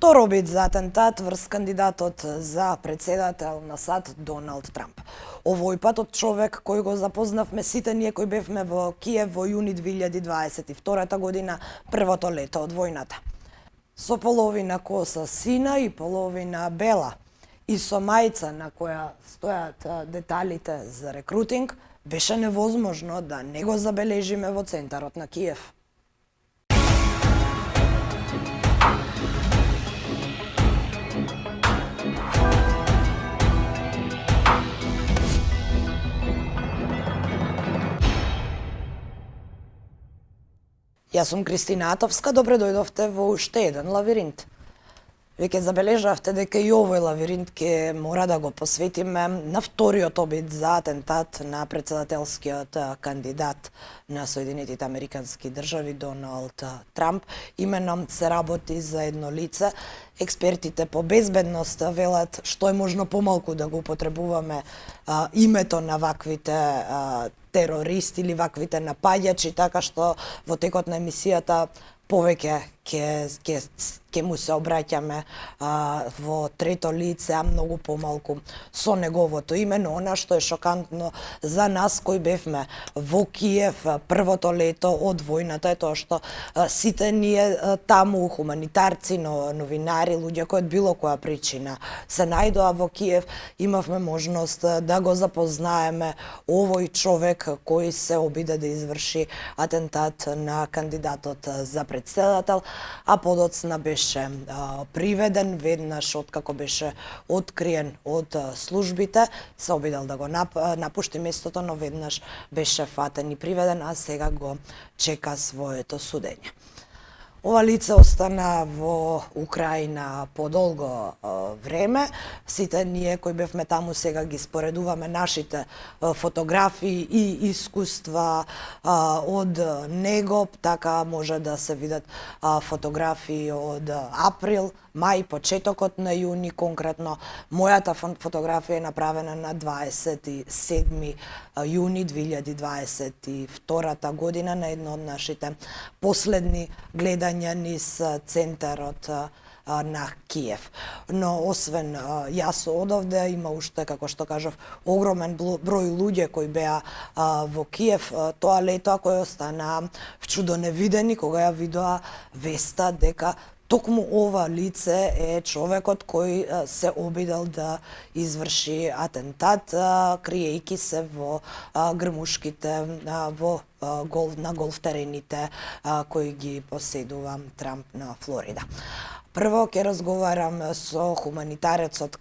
Втор обид за атентат врз кандидатот за председател на САД Доналд Трамп. Овој пат од човек кој го запознавме сите ние кои бевме во Киев во јуни 2022 година, првото лето од војната. Со половина коса сина и половина бела и со мајца на која стојат деталите за рекрутинг, беше невозможно да не го забележиме во центарот на Киев. Јас сум Kristina Atovska, добре дојдовте во уште еден лавиринт. Веќе забележавте дека и овој лавиринт ќе мора да го посветиме на вториот обид за атентат на председателскиот кандидат на Соединетите Американски држави Доналд Трамп. Имено се работи за едно лице. Експертите по безбедност велат што е можно помалку да го употребуваме името на ваквите терористи или ваквите напаѓачи, така што во текот на емисијата повеќе ќе му се обраќаме во трето лице, а многу помалку со неговото име. Но она што е шокантно за нас кои бевме во Киев првото лето од војната е тоа што сите ние таму, хуманитарци, новинари, луѓе кои од било која причина се најдоа во Киев, имавме можност да го запознаеме овој човек кој се обиде да изврши атентат на кандидатот за председател, а подоцна беше приведен веднаш откако беше откриен од службите, се обидел да го напушти местото, но веднаш беше фатен и приведен, а сега го чека своето судење. Ова лице остана во Украина подолго време. Сите ние кои бевме таму сега ги споредуваме нашите фотографии и искуства од него, така може да се видат фотографии од април, мај, почетокот на јуни, конкретно мојата фотографија е направена на 27 јуни 2022 година на едно од нашите последни гледања низ центарот на Киев. Но освен јас одовде, има уште, како што кажав, огромен број луѓе кои беа во Киев тоа лето, кои останаа вчудоневидени кога ја видоа веста дека токму ова лице е човекот кој се обидел да изврши атентат, криејќи се во грмушките на голф терените кои ги поседува Трамп на Флорида. Прво ќе разговарам со хуманитарецот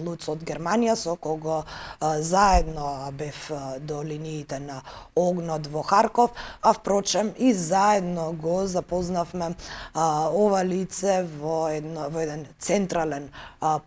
Лутц од Германија, со кого заедно бев до линиите на огнот во Харков, а впрочем и заедно го запознавме ова лице во еден централен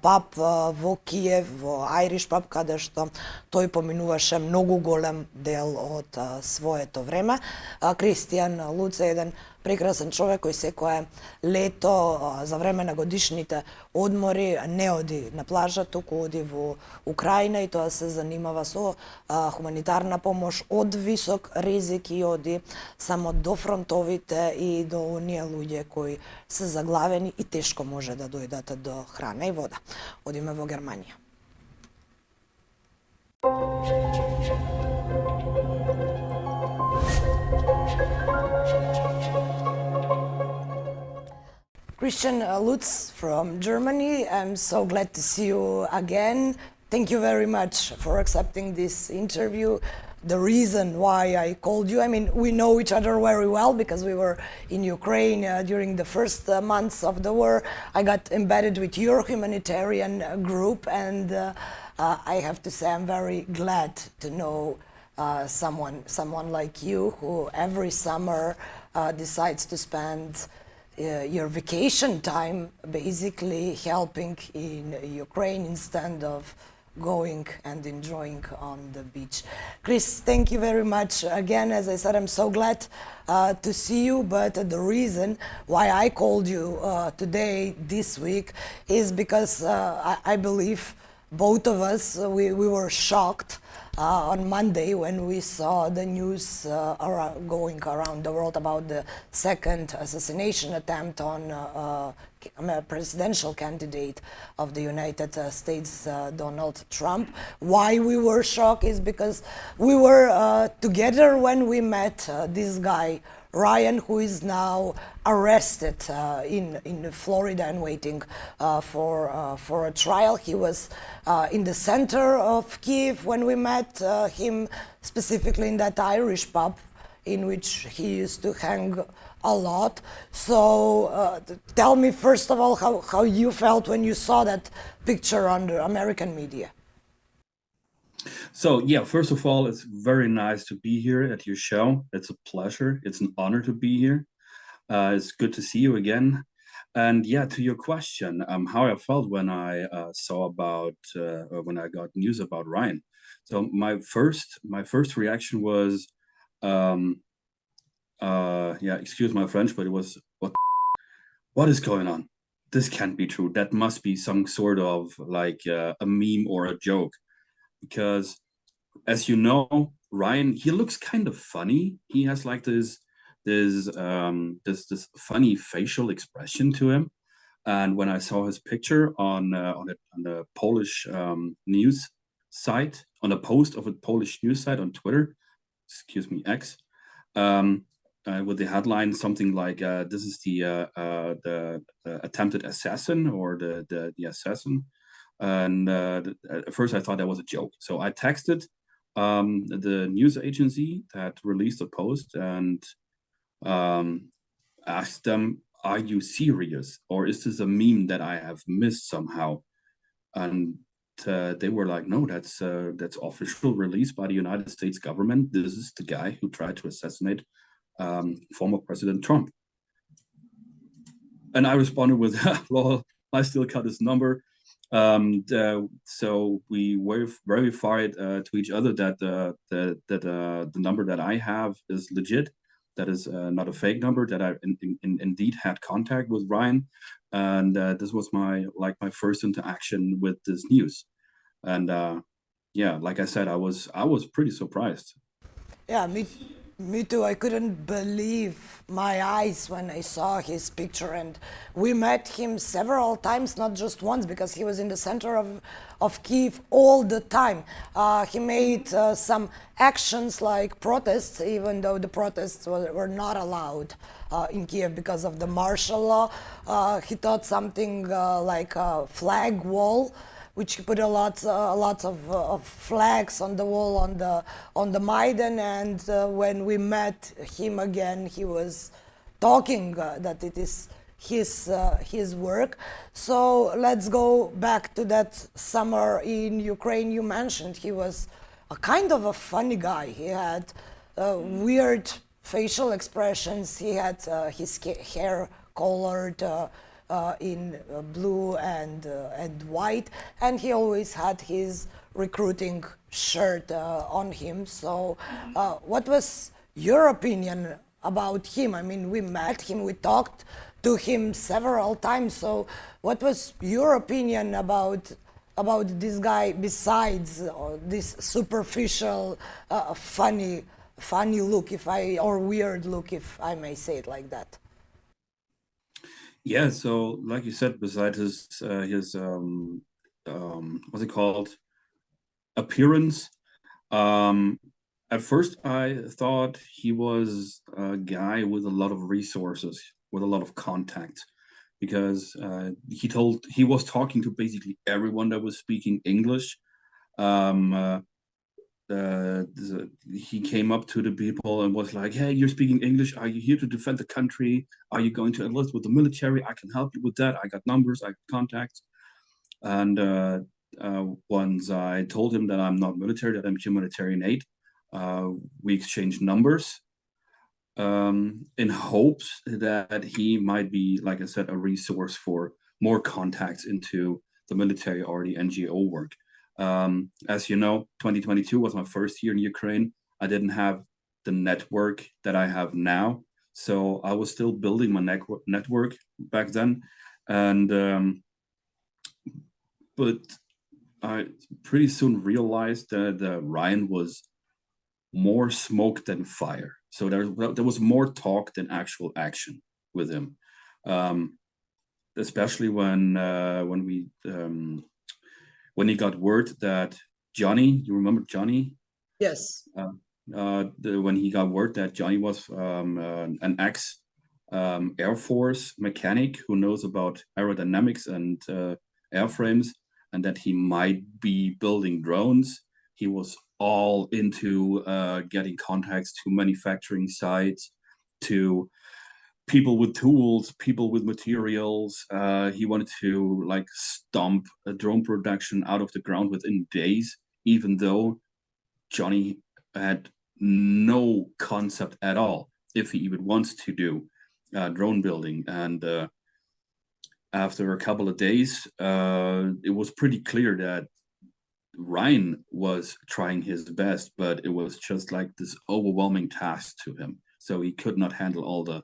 паб во Киев, во Irish паб, каде што тој поминуваше многу голем дел од своето време. Лутц е еден прекрасен човек кој секое лето за време на годишните одмори не оди на плажа, туку оди во Украина и тоа се занимава со хуманитарна помош од висок ризик и оди само до фронтовите и до оние луѓе кои се заглавени и тешко може да дојдат до храна и вода. Одиме во Германија. Christian Lutz from Germany. I'm so glad to see you again. Thank you very much for accepting this interview. The reason why I called you, I mean, we know each other very well because we were in Ukraine during the first months of the war. I got embedded with your humanitarian group, and I have to say I'm very glad to know someone like you who every summer decides to spend your vacation time basically helping in Ukraine instead of going and enjoying on the beach. Chris, thank you very much again. As I said, I'm so glad to see you, but the reason why I called you today, this week, is because I believe both of us, we were shocked on Monday when we saw the news going around the world about the second assassination attempt on a presidential candidate of the United States, Donald Trump. Why we were shocked is because we were together when we met this guy, Ryan, who is now arrested in Florida and waiting for a trial. He was in the center of Kiev when we met him, specifically in that Irish pub in which he used to hang a lot. So tell me, first of all, how you felt when you saw that picture on the American media. So yeah, first of all, it's very nice to be here at your show. It's a pleasure. It's an honor to be here. It's good to see you again. And yeah, to your question, how I felt when I saw about or when I got news about Ryan. So my first reaction was, um, yeah, excuse my French, but it was what is going on? This can't be true. That must be some sort of like a meme or a joke because as you know, Ryan, he looks kind of funny. He has like this funny facial expression to him. And when I saw his picture on a Polish news site, on a post of a Polish news site on Twitter, excuse me, X, um, with the headline something like "This is the attempted assassin" or the assassin, and at first I thought that was a joke. So I texted the news agency that released the post and um, asked them, "Are you serious, or is this a meme that I have missed somehow?" And they were like, "No, that's official release by the United States government. This is the guy who tried to assassinate former President Trump." And I responded with, "Well, I still got his number." So we verified to each other that the number that I have is legit. That is not a fake number. That I indeed had contact with Ryan, and this was my first interaction with this news. And yeah, like I said, I was pretty surprised. Yeah, me too. I couldn't believe my eyes when I saw his picture, and we met him several times, not just once, because he was in the center of Kiev all the time. He made some actions like protests, even though the protests were not allowed in Kiev because of the martial law. He thought something like a flag wall, which he put a lot of flags on the wall on the Maidan. And when we met him again, he was talking that it is his work. So let's go back to that summer in Ukraine. You mentioned he was a kind of a funny guy. He had weird facial expressions. He had his hair colored in blue and white, and he always had his recruiting shirt on him. So, what was your opinion about him? I mean, we met him, we talked to him several times. So, what was your opinion about this guy besides this superficial, funny look, or weird look, if I may say it like that? Yeah, so like you said, besides his what's it called, appearance, um, at first I thought he was a guy with a lot of resources, with a lot of contacts, because he was talking to basically everyone that was speaking English. Um, uh, he came up to the people and was like, "Hey, you're speaking English. Are you here to defend the country? Are you going to enlist with the military? I can help you with that. I got numbers, I got contacts." And once I told him that I'm not military, that I'm humanitarian aid, we exchanged numbers in hopes that he might be, like I said, a resource for more contacts into the military or the NGO work. As you know, 2022 was my first year in Ukraine. I didn't have the network that I have now. So I was still building my network back then. And but I pretty soon realized that Ryan was more smoke than fire. So there was more talk than actual action with him, especially when he got word that Johnny, you remember Johnny? Yes. When he got word that Johnny was an ex Air Force mechanic who knows about aerodynamics and airframes, and that he might be building drones, he was all into getting contacts to manufacturing sites, to people with tools, people with materials. He wanted to like stomp a drone production out of the ground within days, even though Johnny had no concept at all if he even wants to do drone building. And after a couple of days, it was pretty clear that Ryan was trying his best, but it was just like this overwhelming task to him. So he could not handle all the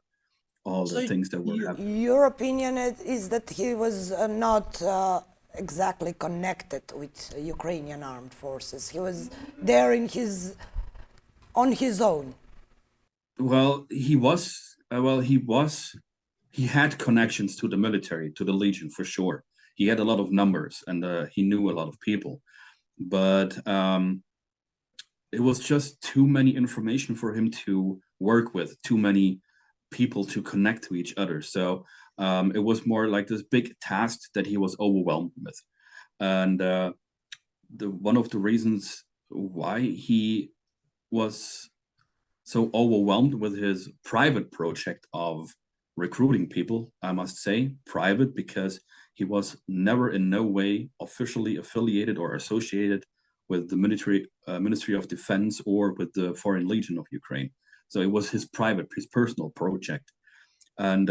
So things that were happening. your opinion is that he was not exactly connected with Ukrainian armed forces. He was there on his own. Well, he was. He had connections to the military, to the Legion for sure. He had a lot of numbers, and he knew a lot of people. But it was just too many information for him to work with, too many people to connect to each other. So it was more like this big task that he was overwhelmed with. And one of the reasons why he was so overwhelmed with his private project of recruiting people, I must say, private, because he was never in no way officially affiliated or associated with the Ministry of Defense or with the Foreign Legion of Ukraine. So it was his personal project. And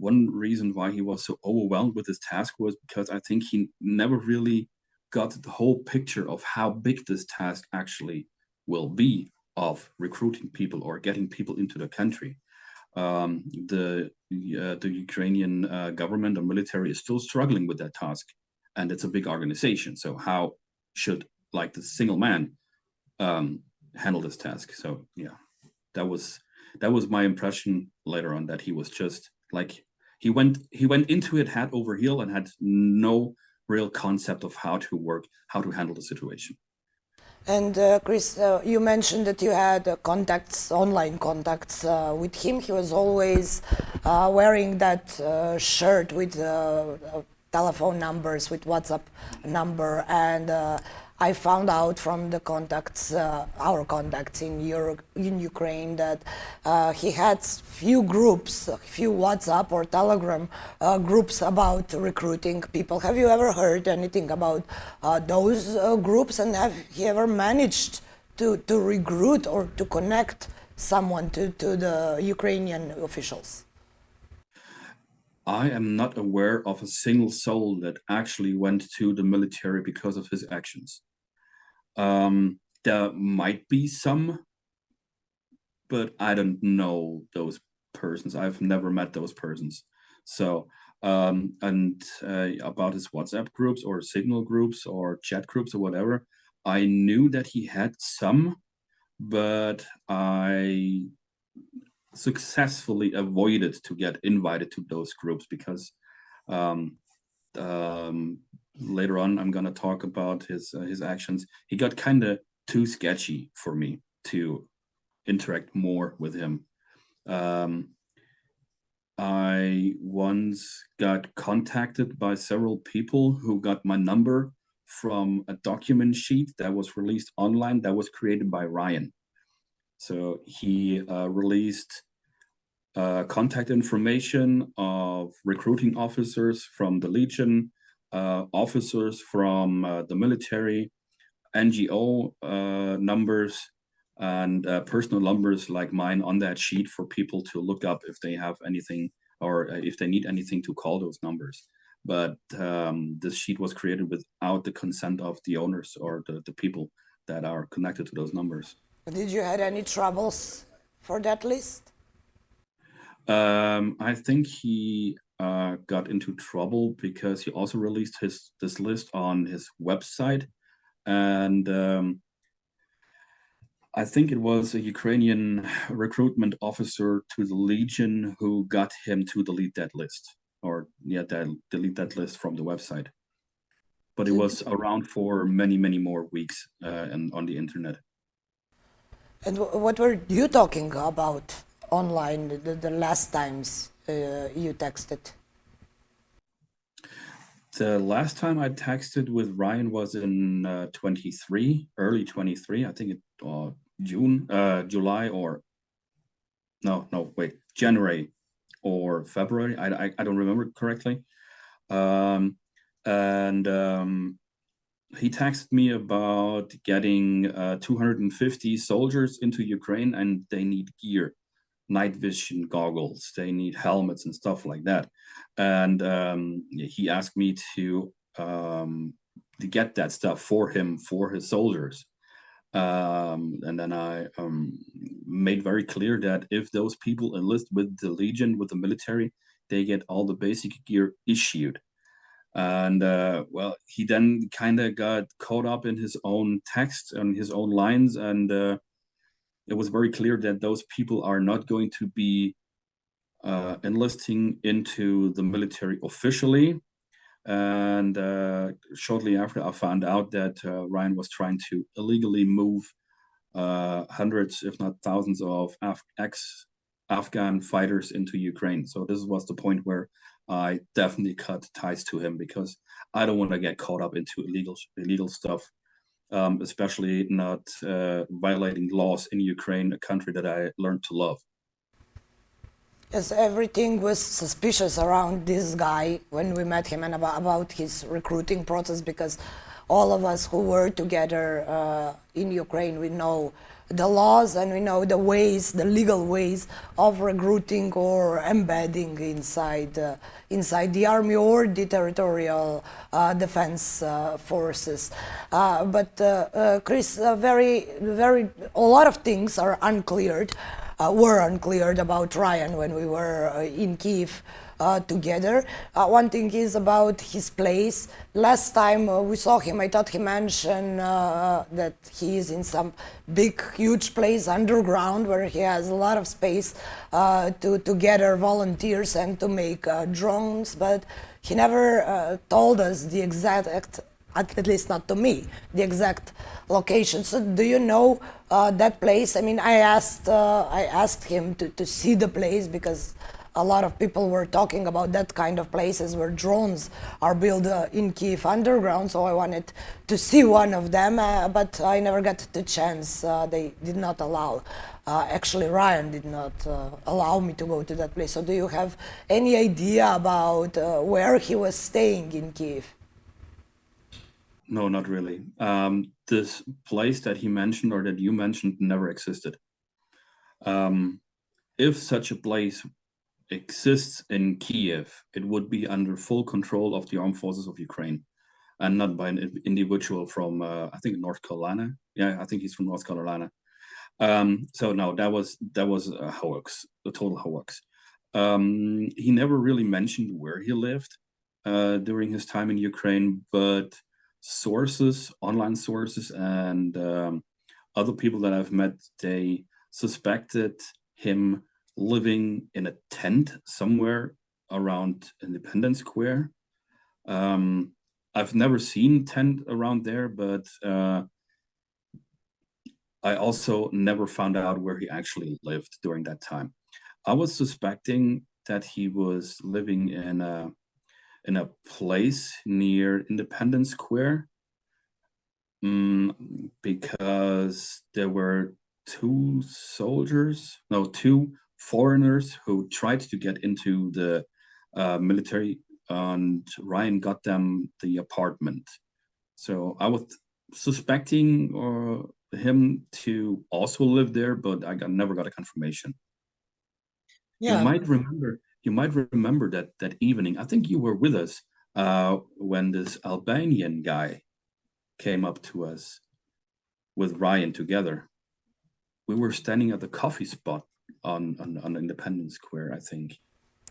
one reason why he was so overwhelmed with this task was because I think he never really got the whole picture of how big this task actually will be of recruiting people or getting people into the country. The Ukrainian government or military is still struggling with that task, and it's a big organization. So how should like the single man handle this task? So yeah, that was my impression later on, that he was just like he went into it head over heel and had no real concept of how to work, how to handle the situation. And Chris, you mentioned that you had contacts, online contacts with him. He was always wearing that shirt with telephone numbers, with WhatsApp number. And I found out from the contacts, our contacts in Ukraine, that he had few groups, few WhatsApp or Telegram groups about recruiting people. Have you ever heard anything about those groups, and have he ever managed to recruit or to connect someone to the Ukrainian officials? I am not aware of a single soul that actually went to the military because of his actions. There might be some, but I don't know those persons. I've never met those persons. So, and about his WhatsApp groups or Signal groups or chat groups or whatever, I knew that he had some, but I successfully avoided to get invited to those groups because later on I'm gonna talk about his actions. He got kind of too sketchy for me to interact more with him. I once got contacted by several people who got my number from a document sheet that was released online that was created by Ryan. So he released contact information of recruiting officers from the Legion, officers from the military, NGO numbers, and personal numbers like mine on that sheet for people to look up if they have anything or if they need anything to call those numbers. But this sheet was created without the consent of the owners or the people that are connected to those numbers. Did you had any troubles for that list? I think he got into trouble because he also released this list on his website, and I think it was a Ukrainian recruitment officer to the Legion who got him to delete that list, or delete that list from the website. But it was around for many, many more weeks and on the internet. And what were you talking about online the last times you texted? The last time I texted with Ryan was in early 23. I think it July or January or February. I don't remember correctly. He texted me about getting 250 soldiers into Ukraine, and they need gear, night vision goggles, they need helmets and stuff like that. And he asked me to get that stuff for him, for his soldiers. And then I made very clear that if those people enlist with the Legion, with the military, they get all the basic gear issued. And he then kind of got caught up in his own text and his own lines, and it was very clear that those people are not going to be enlisting into the military officially. And shortly after, I found out that Ryan was trying to illegally move hundreds, if not thousands, of ex-Afghan fighters into Ukraine. So this was the point where I definitely cut ties to him, because I don't want to get caught up into illegal stuff, especially not violating laws in Ukraine, a country that I learned to love. Yes, everything was suspicious around this guy when we met him, and about his recruiting process, because all of us who were together in Ukraine, we know the laws and we know the ways, the legal ways of recruiting or embedding inside the army or the territorial defense forces. But Chris, a lot of things are uncleared. Were uncleared about Ryan when we were in Kyiv together. One thing is about his place. Last time we saw him, I thought he mentioned that he is in some big, huge place underground where he has a lot of space to gather volunteers and to make drones, but he never told us the exact, at least not to me, the exact location. So do you know that place? I mean, I asked him to see the place, because a lot of people were talking about that kind of places where drones are built in Kyiv underground. So I wanted to see one of them, but I never got the chance. They did not allow. Actually, Ryan did not allow me to go to that place. So do you have any idea about where he was staying in Kyiv? No, not really. This place that he mentioned, or that you mentioned, never existed. If such a place exists in Kyiv, it would be under full control of the armed forces of Ukraine, and not by an individual from, I think, North Carolina. Yeah, I think he's from North Carolina. So no, that was a hoax, a total hoax. He never really mentioned where he lived during his time in Ukraine, but online sources, and other people that I've met, they suspected him living in a tent somewhere around Independence Square. I've never seen tent around there, but I also never found out where he actually lived during that time. I was suspecting that he was living in a place near Independence Square, because there were two foreigners who tried to get into the military, and Ryan got them the apartment. So I was suspecting him to also live there, but I never got a confirmation. Yeah. You might remember that evening. I think you were with us when this Albanian guy came up to us with Ryan together. We were standing at the coffee spot on Independence Square, I think.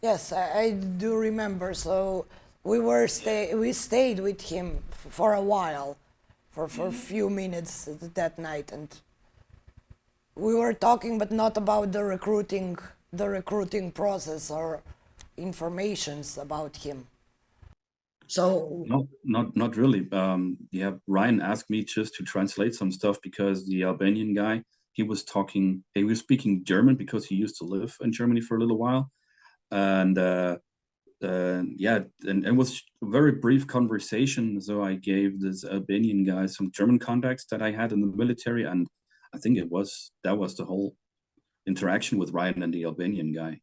Yes, I do remember. So we stayed with him for a while, for a few minutes that night, and we were talking, but not about the recruiting process or informations about him. So No, not really. Yeah, Ryan asked me just to translate some stuff because the Albanian guy, he was speaking German because he used to live in Germany for a little while. And yeah, and it was a very brief conversation. So I gave this Albanian guy some German contacts that I had in the military, and I think that was the whole interaction with Ryan and the Albanian guy.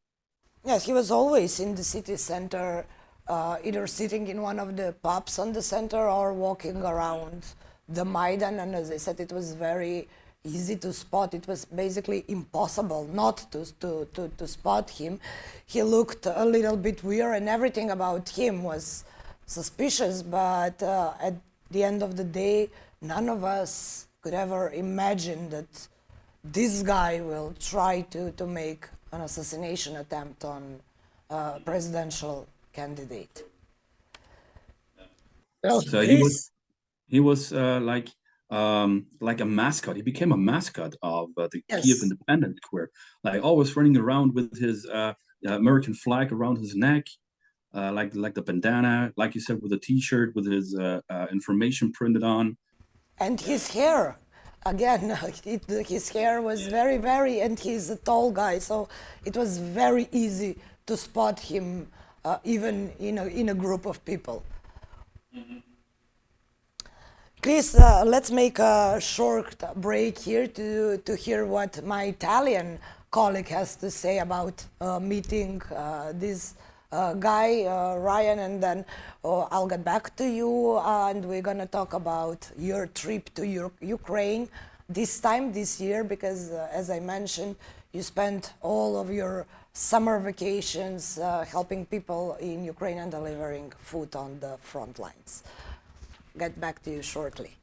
yes, he was always in the city center, either sitting in one of the pubs on the center or walking around the Maidan. And as I said, it was very easy to spot. It was basically impossible not to spot him. He looked a little bit weird, and everything about him was suspicious. But at the end of the day, none of us could ever imagine that this guy will try to make an assassination attempt on a presidential candidate. Well, So Chris, he was like a mascot. He became a mascot of the Kiev yes. Independence Square, like always running around with his American flag around his neck, like the bandana, like you said, with a T-shirt with his information printed on. And his hair, again, his hair was very, and he's a tall guy, so it was very easy to spot him, even in a group of people. Chris, let's make a short break here to hear what my Italian colleague has to say about meeting this guy, Ryan, and then I'll get back to you, and we're going to talk about your trip to Ukraine this year, because as I mentioned, you spent all of your summer vacations helping people in Ukraine and delivering food on the front lines. Get back to you shortly.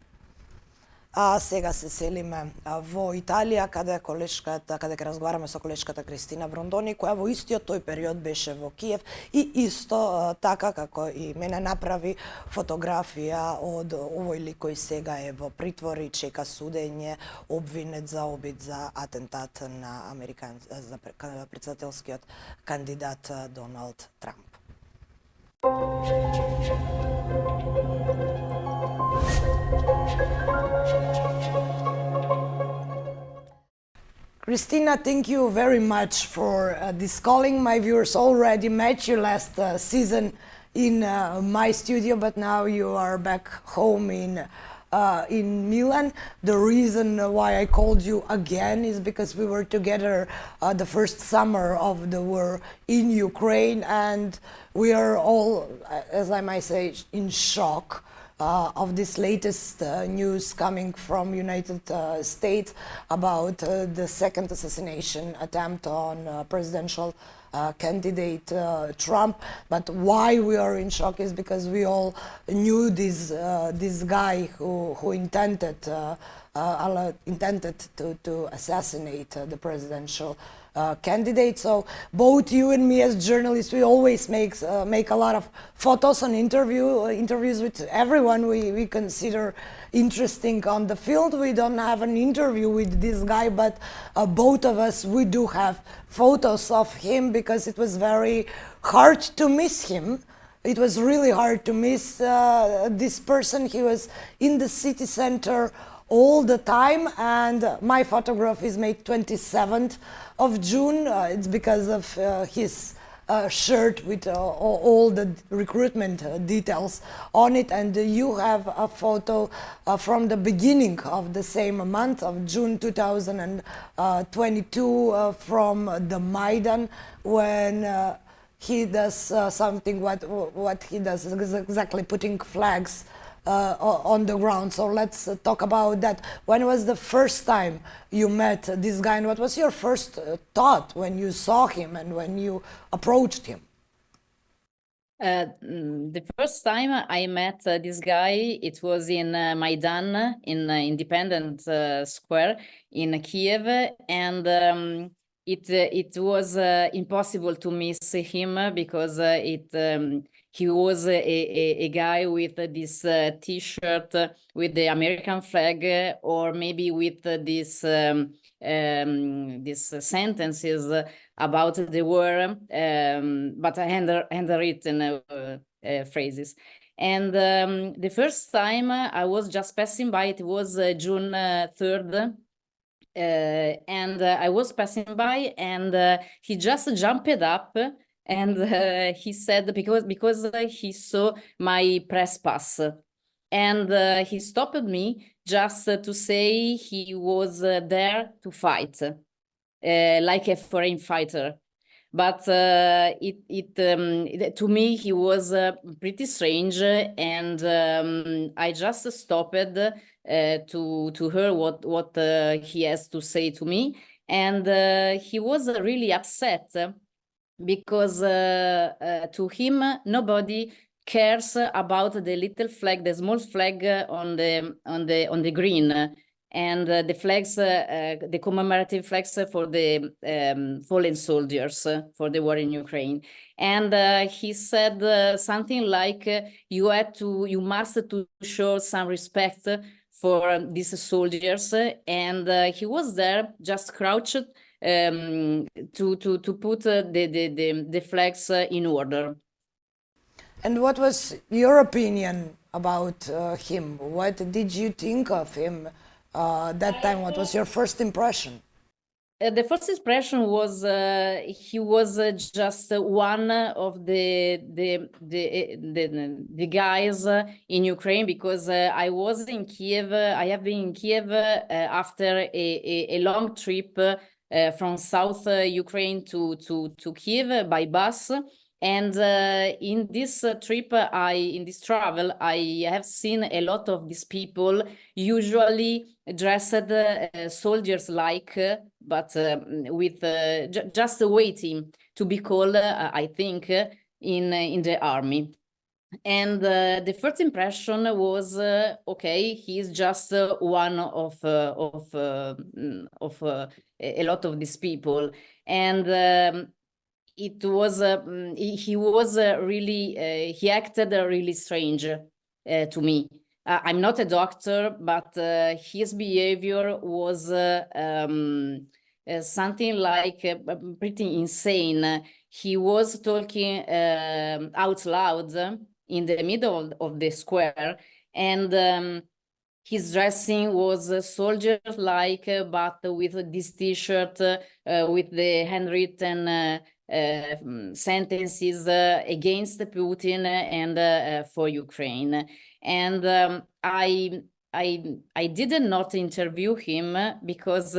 А сега се селиме во Италија, каде ќе разговараме со колешката Кристина Брондони, која во истиот тој период беше во Киев и исто така како и мене направи фотографија од овој лик кој сега е во притвор и чека судење, обвинет за обид за атентат на за претседателскиот кандидат Доналд Трамп. Kristina, thank you very much for this calling. My viewers already met you last season in my studio, but now you are back home in Milan. The reason why I called you again is because we were together the first summer of the war in Ukraine, and we are all, as I might say, in shock of this latest news coming from United States about the second assassination attempt on presidential candidate Trump. But why we are in shock is because we all knew this guy who intended to assassinate the presidential candidate. So both you and me as journalists, we always make a lot of photos and interviews with everyone we consider interesting on the field. We don't have an interview with this guy, but both of us, we do have photos of him because it was very hard to miss him. It was really hard to miss this person. He was in the city center all the time, and my photograph is made 27th of June. It's because of his shirt with all the recruitment details on it, and you have a photo from the beginning of the same month of June 2022 from the Maidan, when he does something what he does is exactly putting flags on the ground. So let's talk about that. When was the first time you met this guy, and what was your first thought when you saw him and when you approached him? The first time I met this guy, it was in Maidan, in Independence Square in Kiev, and it was impossible to miss him because he was a guy with this T-shirt with the American flag, or maybe with these sentences about the war, but handwritten phrases. And the first time I was just passing by, it was June 3rd. And I was passing by, and he just jumped up, and he said, because he saw my press pass, and he stopped me just to say he was there to fight, like a foreign fighter. But to me, he was pretty strange, and I just stopped to hear what he has to say to me, and he was really upset because to him nobody cares about the little flag, the small flag on the green, and the flags, the commemorative flags for the fallen soldiers for the war in Ukraine. And he said something like, you must to show some respect for these soldiers, and he was there just crouched to put the flags in order. And what was your opinion about him? What did you think of him that time? What was your first impression? The first impression was he was just one of the guys in Ukraine, because I was in Kiev. I have been in Kiev after a long trip from South Ukraine to Kyiv by bus. And in this travel, I have seen a lot of these people, usually dressed soldiers-like, but with just waiting to be called, I think, in the army. And the first impression was, okay, he's just one of a lot of these people, and it was he was really he acted really strange to me. I'm not a doctor, but his behavior was something like pretty insane. He was talking out loud in the middle of the square, and his dressing was soldier-like, but with this T-shirt with the handwritten sentences against Putin and for Ukraine. And I did not interview him because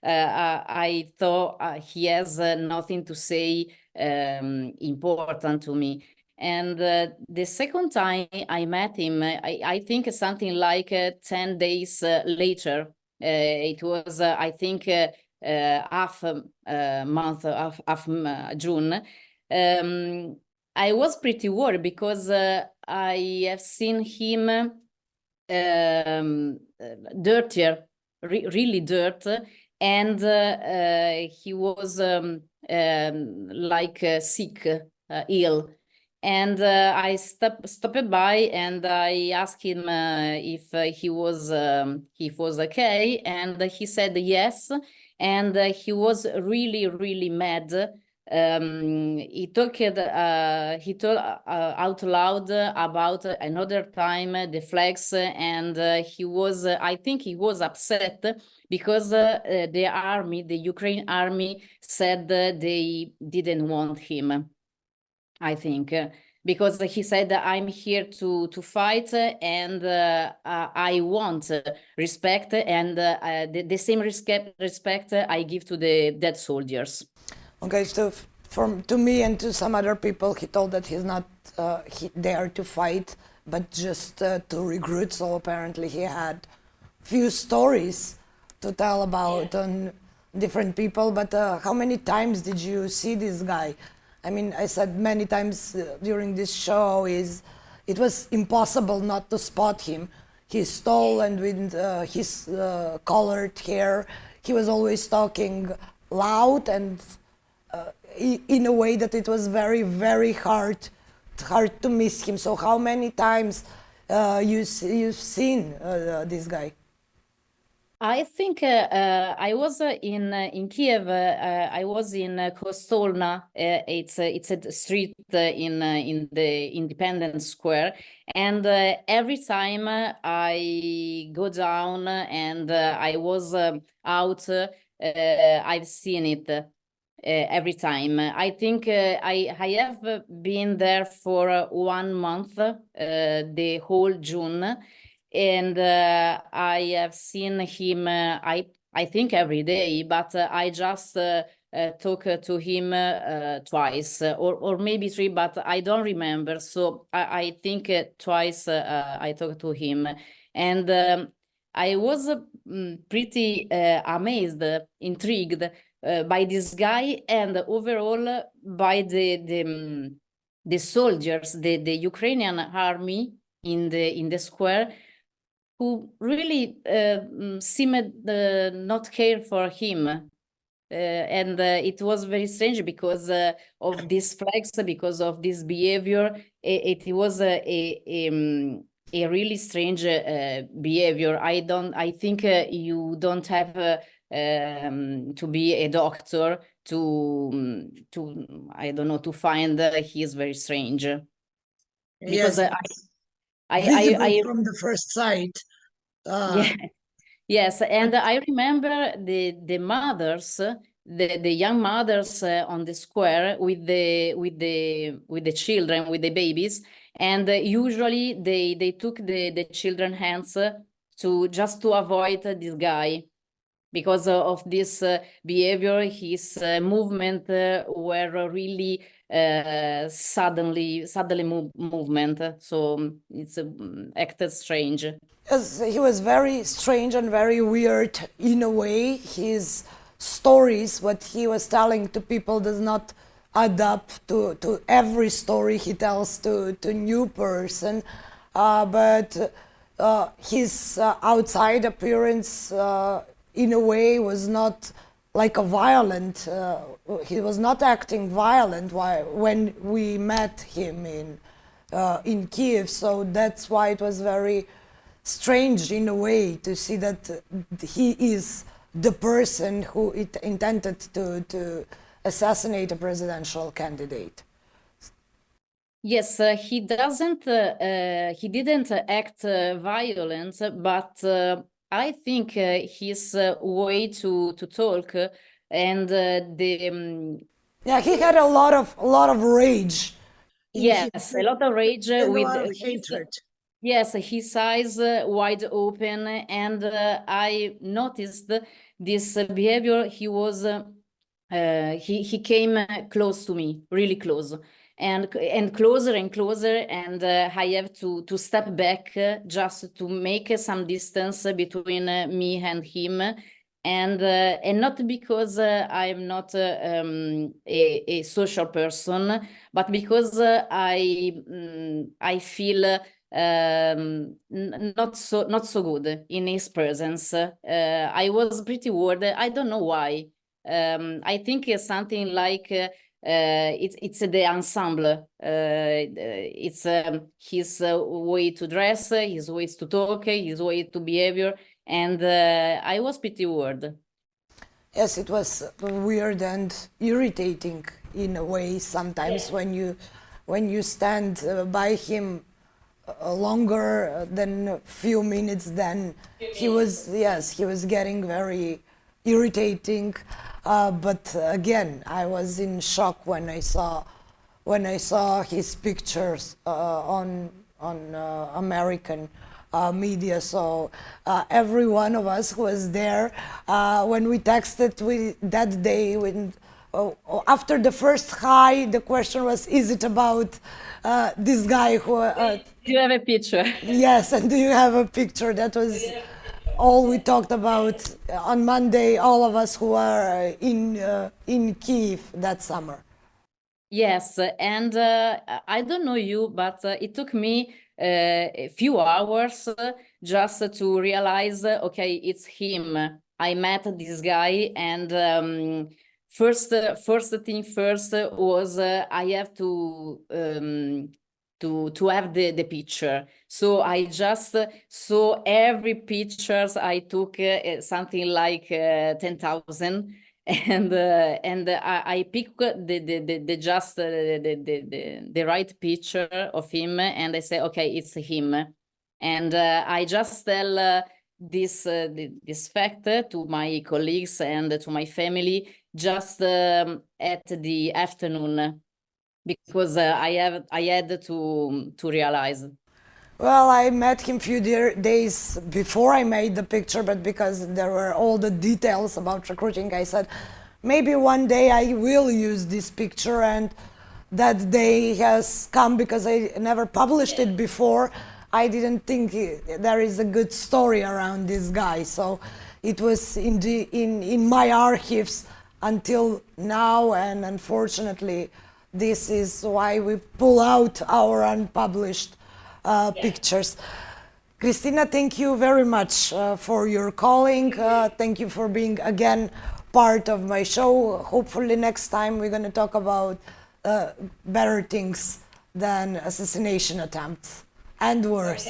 I thought he has nothing to say important to me. And the second time I met him, I think something like 10 days later. It was, I think, half month, half June. I was pretty worried because I have seen him dirtier, really dirt, and he was like sick, ill. And I stopped by and I asked him if he was okay, and he said yes, and he was really, really mad. He told out loud about another time the flags, and he was, I think he was upset because the army, the Ukraine army, said they didn't want him. I think, because he said, I'm here to fight, and I want respect, and the same respect I give to the dead soldiers. Okay, so to me and to some other people, he told that he's not there to fight, but just to recruit. So apparently he had few stories to tell about on different people. But how many times did you see this guy? I mean, I said many times during this show it was impossible not to spot him. He's tall, and with his colored hair, he was always talking loud and in a way that it was very, very hard to miss him. So how many times you've seen this guy? I think I was in Kiev. I was in Kostolna. It's a street in the Independence Square, and every time I go down and I was out, I've seen it. Every time. I think I have been there for 1 month, the whole June, and I have seen him. I think every day, but I just talk to him twice or maybe 3, but I don't remember. So I think twice I talked to him, and I was pretty amazed, intrigued by this guy, and overall by the soldiers, the Ukrainian army in the square, who really seemed not care for him. And it was very strange because of these flags, because of this behavior. It was a really strange behavior. I think you don't have to be a doctor to I don't know, to find he is very strange. Because Yes, visible from the first sight. Yeah. Yes, and I remember the mothers, the young mothers on the square with the children, with the babies, and usually they took the children hands to avoid this guy, because of this behavior. His movement were really suddenly movement, so it's acted strange. Yes, he was very strange and very weird in a way. His stories, what he was telling to people, does not add up to every story he tells to new person. But his outside appearance, in a way, was not like a violent. He was not acting violent when we met him in Kiev. So that's why it was very strange in a way to see that he is the person who intended to assassinate a presidential candidate. Yes, he didn't act violent, but I think his way to talk and yeah, he had a lot of rage. Yes, a lot of rage with hatred. Yes, his eyes wide open, and I noticed this behavior. He was he came close to me, really close, and closer and closer, and I have to step back just to make some distance between me and him, and not because I'm not a social person, but because I feel not so good in his presence. I was pretty worried. I don't know why. I think it's something like it's the ensemble. It's his way to dress, his ways to talk, his way to behavior, and I was pretty worried. Yes, it was weird and irritating in a way sometimes when you stand by him longer than a few minutes. Then he was getting very irritating. But again, I was in shock when I saw his pictures on American media. So every one of us who was there, when we texted that day, after the first hi, the question was, is it about this guy who... Do you have a picture? Yes, and do you have a picture? That was all we talked about on Monday, all of us who are in Kyiv that summer. Yes, and I don't know you, but it took me a few hours just to realize, okay, it's him. I met this guy, and first thing first was I have to have the picture. So I just saw every pictures I took, something like 10,000. And I picked the just the right picture of him, and I say, okay, it's him. And I just tell this fact to my colleagues and to my family just at the afternoon, because I had to realize. Well, I met him few days before I made the picture, but because there were all the details about recruiting, I said, maybe one day I will use this picture, and that day has come because I never published it before. I didn't think there is a good story around this guy, so it was in my archives until now, and unfortunately, this is why we pull out our unpublished pictures. Kristina, thank you very much for your calling. Thank you for being again part of my show. Hopefully next time we're going to talk about better things than assassination attempts and worse.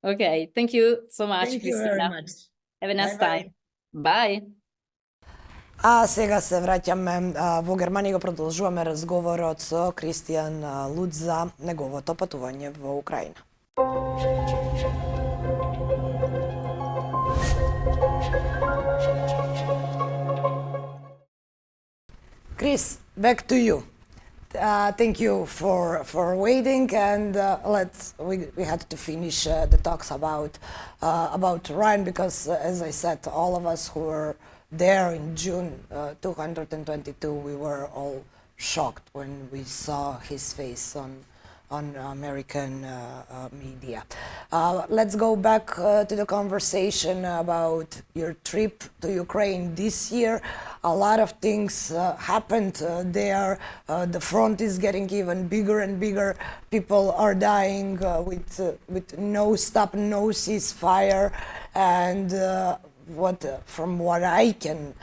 Okay, thank you so much, Thank you Kristina. very much. Have a nice Bye-bye. time. Bye. A сега се враќаме во Германија, го продолжуваме разговорот со Кристијан Лутз за неговото патување во Украина. Chris, back to you. Thank you for waiting, and we had to finish the talks about Ryan, because as I said, all of us who were there in June 222, we were all shocked when we saw his face on American media. Let's go back to the conversation about your trip to Ukraine this year. A lot of things happened there. The front is getting even bigger and bigger. People are dying with no stop, no ceasefire, and from what I can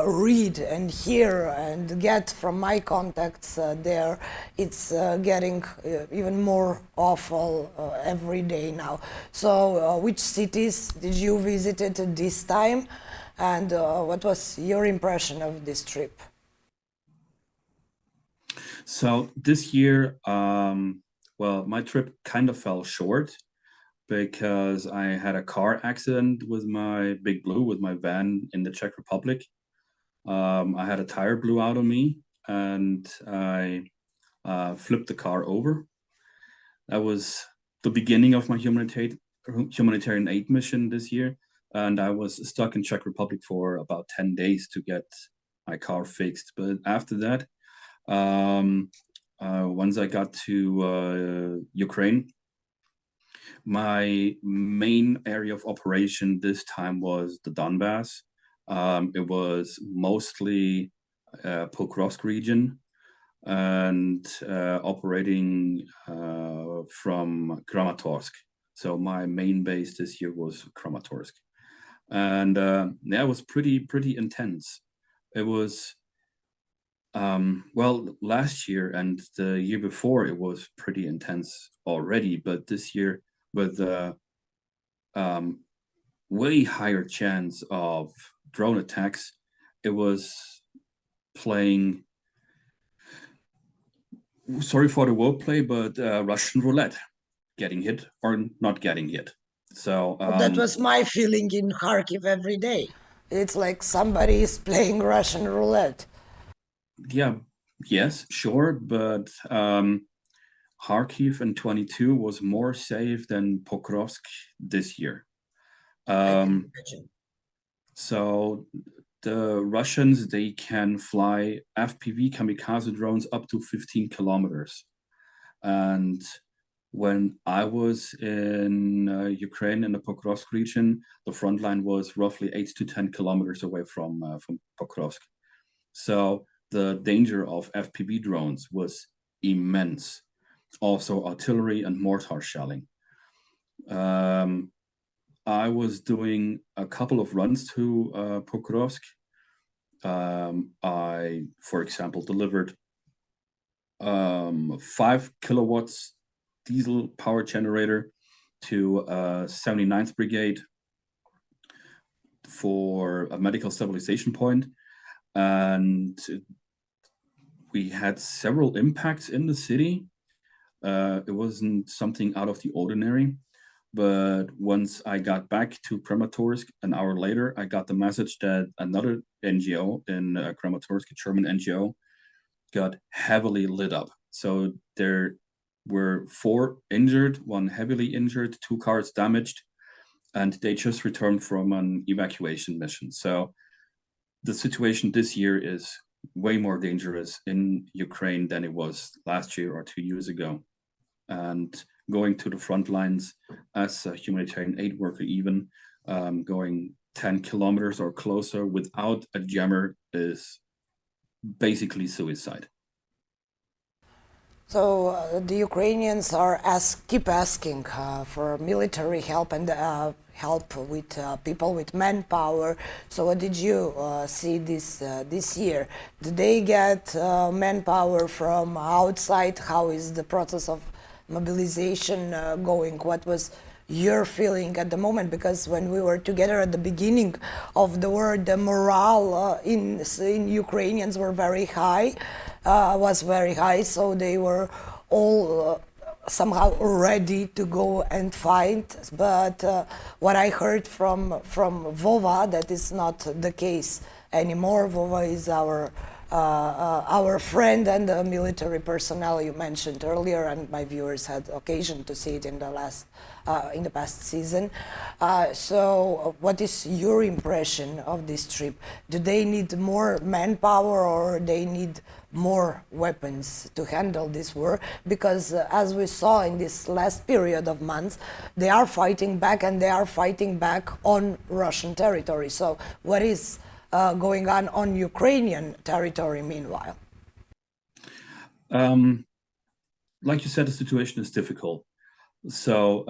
read and hear and get from my contacts there, it's getting even more awful every day now. So which cities did you visit this time, and what was your impression of this trip? So this year, well, my trip kind of fell short because I had a car accident with my Big Blue, with my van in the Czech Republic. I had a tire blew out on me, and I flipped the car over. That was the beginning of my humanitarian aid mission this year, and I was stuck in Czech Republic for about 10 days to get my car fixed. But after that, once I got to Ukraine, my main area of operation this time was the Donbass. It was mostly Pokrovsk region, and operating from Kramatorsk. So my main base this year was Kramatorsk, and yeah, it was pretty intense. It was well, last year and the year before it was pretty intense already, but this year with way higher chance of drone attacks, it was playing, sorry for the wordplay, but Russian roulette, getting hit or not getting hit. So that was my feeling in Kharkiv every day. It's like somebody is playing Russian roulette. Yeah, yes, sure, but Kharkiv in 22 was more safe than Pokrovsk this year. So the Russians, they can fly FPV kamikaze drones up to 15 kilometers. And when I was in Ukraine in the Pokrovsk region, the front line was roughly 8 to 10 kilometers away from Pokrovsk. So the danger of FPV drones was immense. Also artillery and mortar shelling. I was doing a couple of runs to Pokrovsk. I, for example, delivered 5 kilowatts diesel power generator to 79th Brigade for a medical stabilization point. And we had several impacts in the city. It wasn't something out of the ordinary. But once I got back to Kramatorsk, an hour later, I got the message that another NGO in Kramatorsk, a German NGO, got heavily lit up. So there were 4 injured, 1 heavily injured, 2 cars damaged, and they just returned from an evacuation mission. So the situation this year is way more dangerous in Ukraine than it was last year or 2 years ago. And going to the front lines as a humanitarian aid worker, even going 10 kilometers or closer without a jammer is basically suicide. So the Ukrainians keep asking for military help and help with people with manpower. So what did you see this year? Did they get manpower from outside? How is the process of mobilization going? What was your feeling at the moment? Because when we were together at the beginning of the war, the morale in Ukrainians were very high, was very high, so they were all somehow ready to go and fight. But what I heard from Vova, that is not the case anymore. Vova is our friend and the military personnel you mentioned earlier, and my viewers had occasion to see it in the past season. So what is your impression of this trip? Do they need more manpower, or they need more weapons to handle this war? Because as we saw in this last period of months, they are fighting back, and they are fighting back on Russian territory. So what is going on Ukrainian territory meanwhile? Like you said, the situation is difficult. So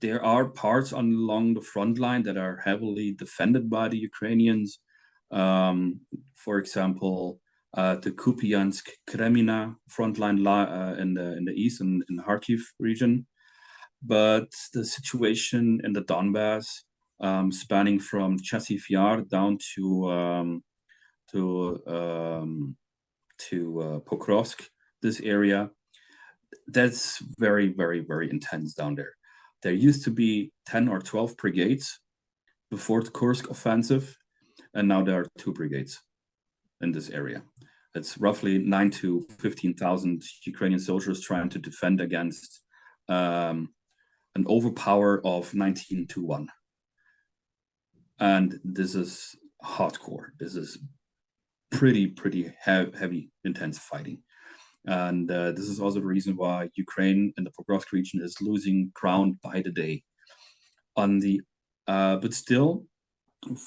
there are parts along the front line that are heavily defended by the Ukrainians. For example, the Kupiansk-Kremina front line in the east and in the Kharkiv region. But the situation in the Donbass, spanning from Chasiv Yar down to Pokrovsk, this area, that's very, very, very intense down there. There used to be 10 or 12 brigades before the Kursk offensive, and now there are 2 brigades in this area. It's roughly 9,000 to 15,000 Ukrainian soldiers trying to defend against an overpower of 19 to 1. And this is hardcore. This is pretty heavy, intense fighting. And this is also the reason why Ukraine in the Pokrovsk region is losing ground by the day. But still,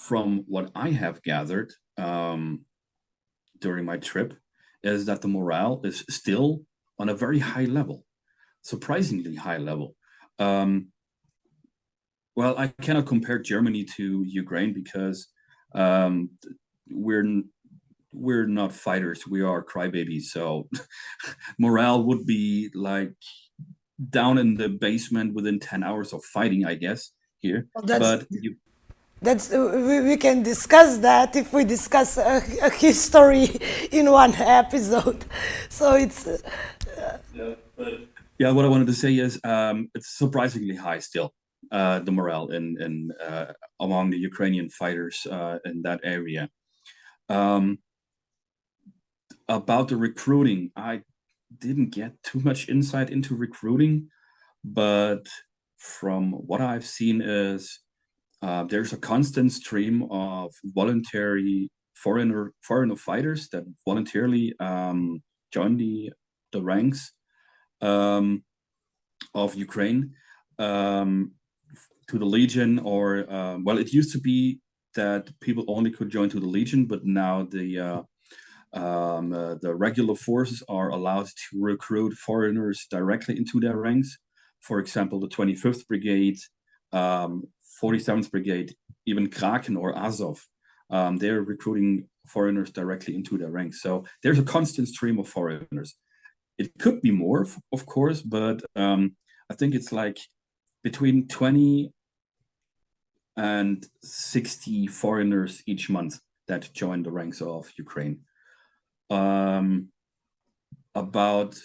from what I have gathered during my trip, is that the morale is still on a very high level, surprisingly high level. Well, I cannot compare Germany to Ukraine because we're not fighters, we are crybabies. So morale would be like down in the basement within 10 hours of fighting, I guess, here. Well, we can discuss that if we discuss a history in one episode. So it's yeah, what I wanted to say is it's surprisingly high still, the morale in among the Ukrainian fighters in that area. About the recruiting, I didn't get too much insight into recruiting, but from what I've seen is there's a constant stream of voluntary foreigner fighters that voluntarily join the ranks of Ukraine to the Legion, or well, it used to be that people only could join to the Legion, but now the regular forces are allowed to recruit foreigners directly into their ranks. For example, the 25th Brigade 47th Brigade, even Kraken or Azov, they're recruiting foreigners directly into their ranks. So there's a constant stream of foreigners. It could be more, of course, but I think it's like between 20 and 60 foreigners each month that join the ranks of Ukraine. About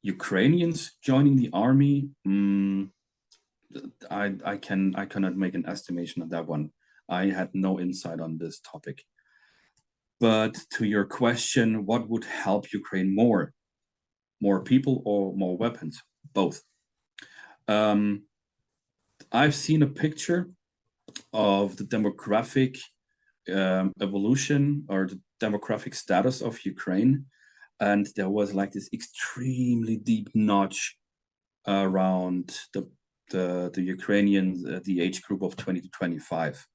Ukrainians joining the army, I cannot make an estimation of that one. I had no insight on this topic. But to your question, what would help Ukraine more? More people or more weapons? Both. I've seen a picture of the demographic evolution or the demographic status of Ukraine, and there was like this extremely deep notch around the Ukrainians, the age group of 20 to 25.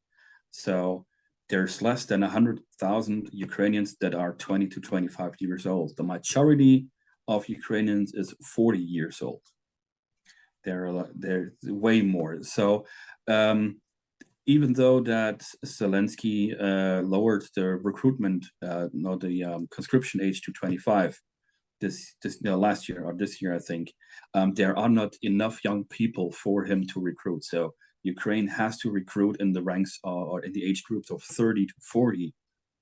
So there's less than 100,000 Ukrainians that are 20 to 25 years old. The majority of Ukrainians is 40 years old. They're way more. So even though that Zelensky lowered the recruitment, the conscription age to 25, this last year or this year, I think, there are not enough young people for him to recruit. So Ukraine has to recruit in the ranks or in the age groups of 30 to 40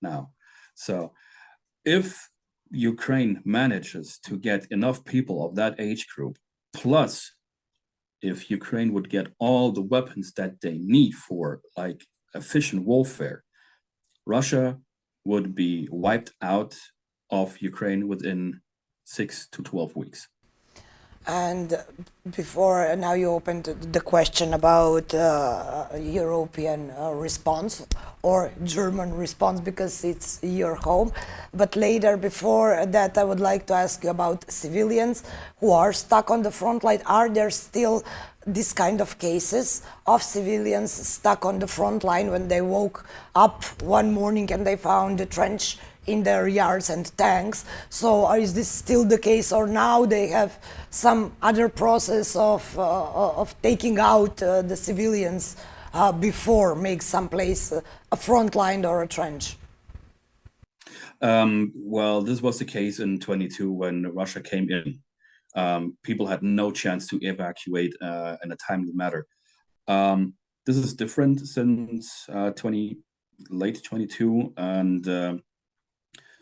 now. So if Ukraine manages to get enough people of that age group, plus if Ukraine would get all the weapons that they need for like efficient warfare, Russia would be wiped out of Ukraine within 6 to 12 weeks. And before, now you opened the question about European response or German response because it's your home. But later, before that, I would like to ask you about civilians who are stuck on the front line. Are there still this kind of cases of civilians stuck on the front line when they woke up one morning and they found a trench in their yards and tanks? So is this still the case, or now they have some other process of taking out the civilians before make some place a front line or a trench? Well, this was the case in 22 when Russia came in. People had no chance to evacuate in a timely manner. This is different since late 22 and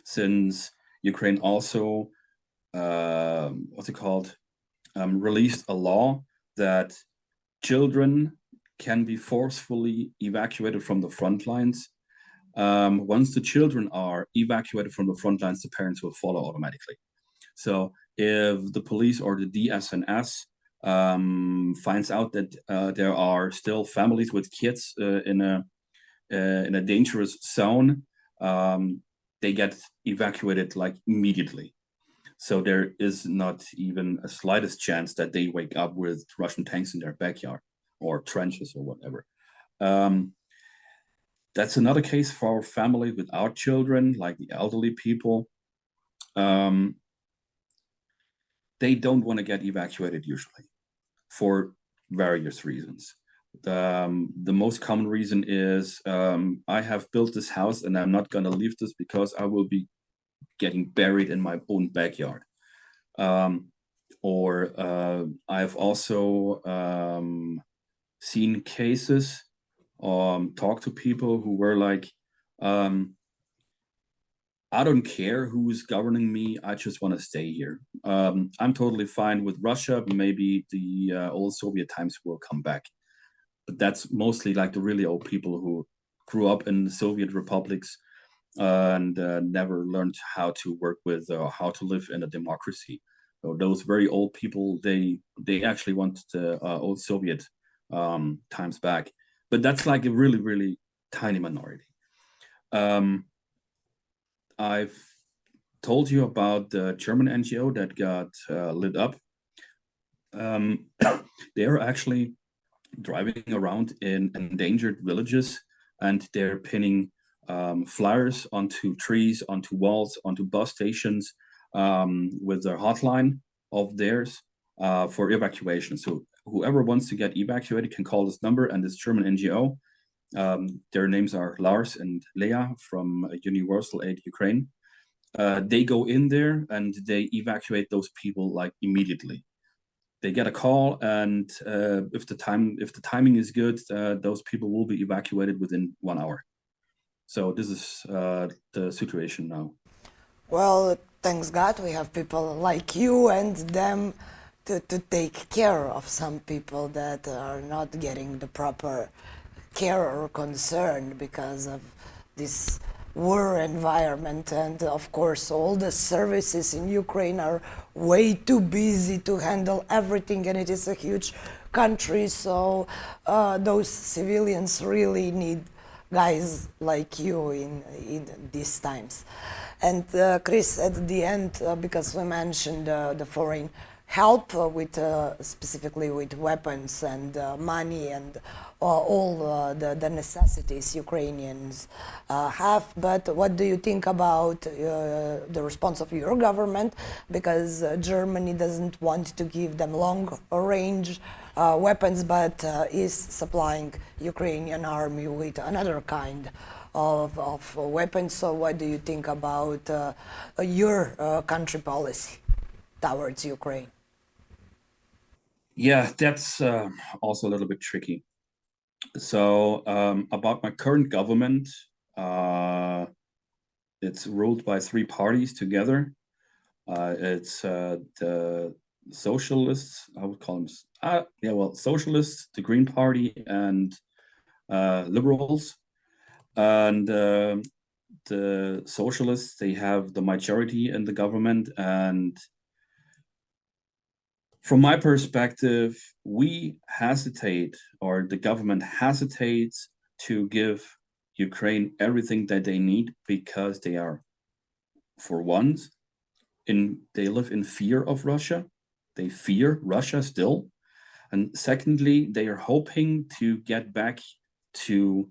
since Ukraine also, released a law that children can be forcefully evacuated from the front lines. Once the children are evacuated from the front lines, the parents will follow automatically. So if the police or the DSNS finds out that there are still families with kids in a dangerous zone, they get evacuated like immediately. So there is not even a slightest chance that they wake up with Russian tanks in their backyard or trenches or whatever. That's another case for families without children, like the elderly people. They don't want to get evacuated usually for various reasons. The most common reason is I have built this house and I'm not going to leave this because I will be getting buried in my own backyard. I've also seen cases, talked to people who were like, I don't care who's governing me, I just want to stay here. I'm totally fine with Russia, maybe the old Soviet times will come back. But that's mostly like the really old people who grew up in the Soviet republics and never learned how to work with or how to live in a democracy. So those very old people, they actually want the old Soviet times back. But that's like a really, really tiny minority. I've told you about the German NGO that got lit up. They are actually driving around in endangered villages and they're pinning flyers onto trees, onto walls, onto bus stations with their hotline of theirs for evacuation. So whoever wants to get evacuated can call this number, and this German NGO, their names are Lars and Lea from Universal Aid Ukraine. They go in there and they evacuate those people like immediately. They get a call, and if the timing is good, those people will be evacuated within 1 hour. So this is the situation now. Well, thanks God we have people like you and them to take care of some people that are not getting the proper care or concern because of this war environment. And of course all the services in Ukraine are way too busy to handle everything, and it is a huge country, so those civilians really need guys like you in these times. And Chris, at the end, because we mentioned the foreign help with specifically with weapons and money and all the necessities Ukrainians have, but what do you think about the response of your government? Because Germany doesn't want to give them long-range weapons, but is supplying Ukrainian army with another kind of weapons. So what do you think about your country policy towards Ukraine? Yeah, that's also a little bit tricky. So about my current government, it's ruled by 3 parties together. It's the socialists, I would call them, socialists, the Green Party, and liberals. And the socialists, they have the majority in the government, and from my perspective, we hesitate, or the government hesitates to give Ukraine everything that they need because they are, for once, they live in fear of Russia. They fear Russia still. And secondly, they are hoping to get back to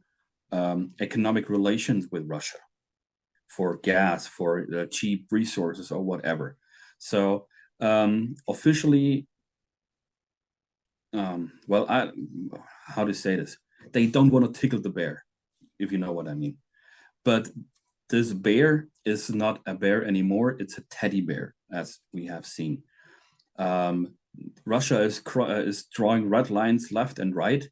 economic relations with Russia for gas, for cheap resources or whatever. So officially, how to say this? They don't want to tickle the bear, if you know what I mean. But this bear is not a bear anymore. It's a teddy bear, as we have seen. Russia is drawing red lines left and right.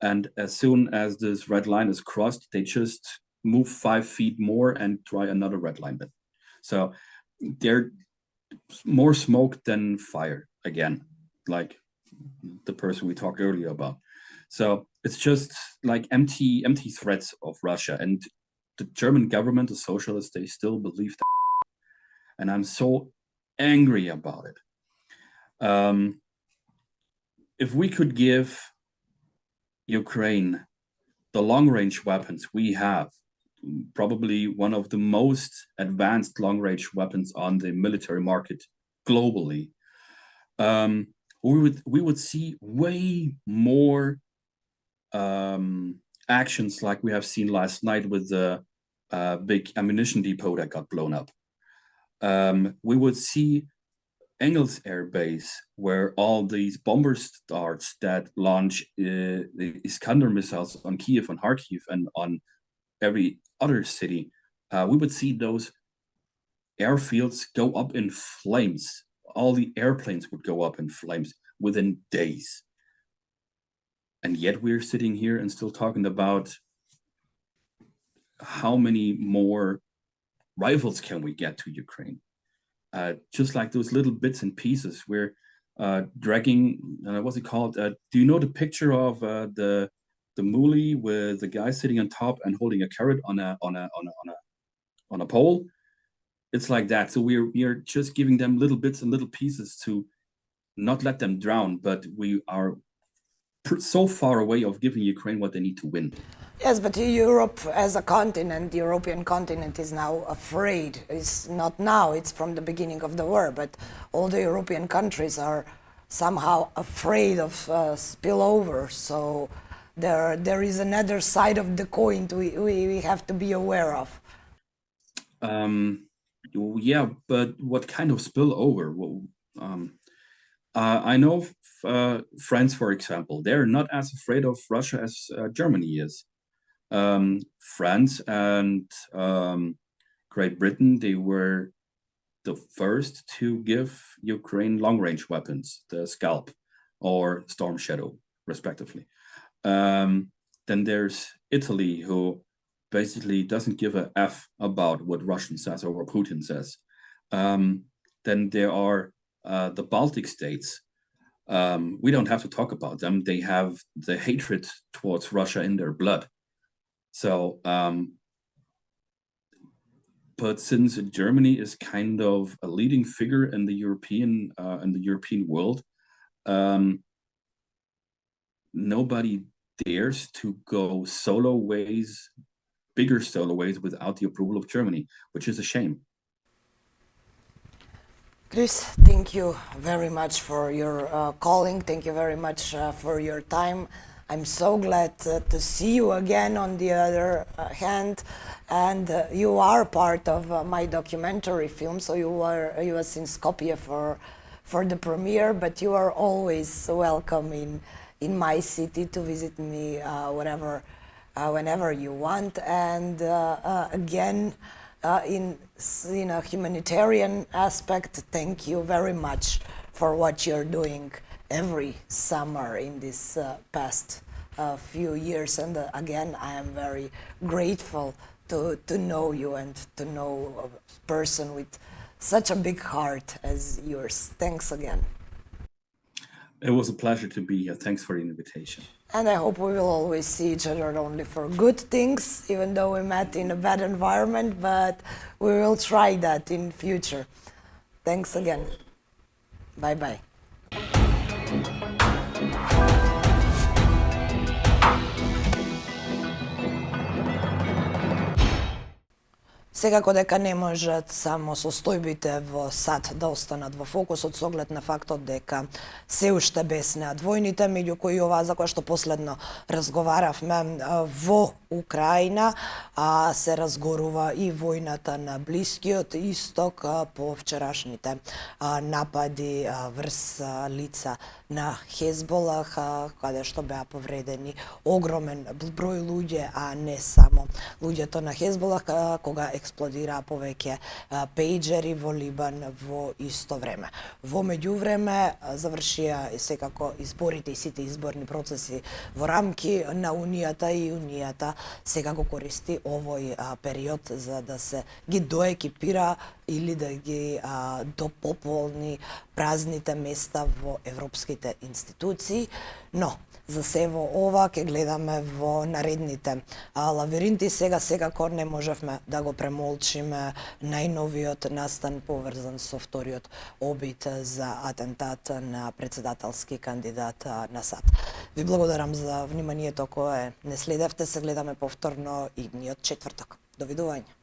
And as soon as this red line is crossed, they just move 5 feet more and try another red line. So they're more smoke than fire again, like the person we talked earlier about. So it's just like empty threats of Russia. And the German government, the socialists, they still believe that. And I'm so angry about it. If we could give Ukraine the long-range weapons we have, probably one of the most advanced long-range weapons on the military market globally, we would see way more actions like we have seen last night with the big ammunition depot that got blown up. We would see Engels Air Base, where all these bomber darts that launch the Iskander missiles on Kiev, on Kharkiv, and on every other city, we would see those airfields go up in flames. All the airplanes would go up in flames within days. And yet we're sitting here and still talking about how many more rifles can we get to Ukraine. Just like those little bits and pieces, we're dragging, what's it called? Do you know the picture of the moolie with the guy sitting on top and holding a carrot on a pole? It's like that. So we're just giving them little bits and little pieces to not let them drown, but we are so far away of giving Ukraine what they need to win. Yes, but Europe as a continent, the European continent, is now afraid. It's not now, it's from the beginning of the war, but all the European countries are somehow afraid of spillover. So there is another side of the coin we have to be aware of. Yeah, but what kind of spillover? Well, I know friends, for example, they're not as afraid of Russia as Germany is. France and Great Britain, they were the first to give Ukraine long-range weapons, the Scalp or Storm Shadow, respectively. Then there's Italy, who basically doesn't give a F about what Russian says or what Putin says. Then there are the Baltic states. We don't have to talk about them. They have the hatred towards Russia in their blood. So, but since Germany is kind of a leading figure in the European world, nobody dares to go bigger solo ways without the approval of Germany, which is a shame. Chris, thank you very much for your calling. Thank you very much for your time. I'm so glad to see you again on the other hand. And you are part of my documentary film, so you was in Skopje for the premiere, but you are always welcome in my city to visit me whenever you want. And again, in a humanitarian aspect, thank you very much for what you're doing every summer in this past few years. And again, I am very grateful to know you and to know a person with such a big heart as yours. Thanks again. It was a pleasure to be here. Thanks for the invitation. And I hope we will always see each other only for good things, even though we met in a bad environment, but we will try that in future. Thanks again. Bye-bye. Секако дека не можат само состојбите во САД да останат во фокусот со оглед на фактот дека се уште беснеат војните, меѓу кои оваа за која што последно разговаравме во Украина, а се разгорува и војната на Блискиот Исток по вчерашните напади врз лица на Хезболах, каде што беа повредени огромен број луѓе, а не само луѓето на Хезболах, кога експлодираа повеќе пејџери во Либан во исто време. Во меѓувреме завршија секако изборите и сите изборни процеси во рамки на Унијата, и Унијата секако користи овој период за да се ги доекипира или да ги допополни празните места во европските институции, но за сево ова ќе гледаме во наредните лавиринти. Сега секако не можевме да го премолчиме најновиот настан поврзан со вториот обид за атентат на председателски кандидат на САД. Ви благодарам за вниманието кое не следевте. Се гледаме повторно идниот четврток. Довидување.